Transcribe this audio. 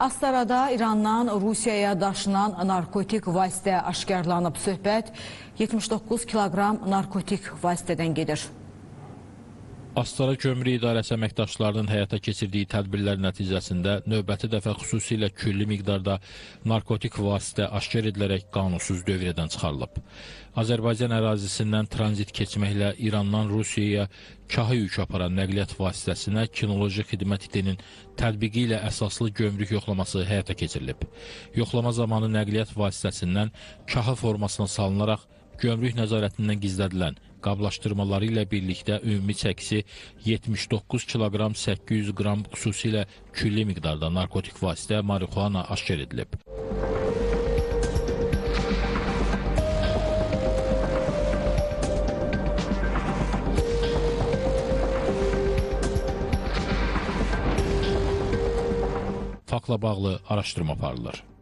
Astarada İrandan Rusiyaya daşınan narkotik vasitə aşkarlanıb. Söhbət 79 kiloqram narkotik vasitədən gedir. Astara Kömürü İdarəsi əməkdaşlarının həyata keçirdiyi tədbirlər nəticəsində növbəti dəfə xüsusilə külli miqdarda narkotik vasitə aşkar edilərək qanunsuz dövrədən çıxarılıb. Azərbaycan ərazisindən tranzit keçməklə İrandan Rusiyaya kahı yük aparan nəqliyyat vasitəsinə kinoloji xidmət itinin tətbiqi ilə əsaslı gömrük yoxlaması həyata keçirilib. Yoxlama zamanı nəqliyyat vasitəsindən kahı formasına salınaraq gömrük nəzarətindən gizlədilən qablaşdırmaları ilə birlikdə ümumi çəkisi 79 kiloqram 800 qram xüsusilə külli miqdarda narkotik vasitə marixuana aşkar edilib. Faktla bağlı araşdırma aparılır.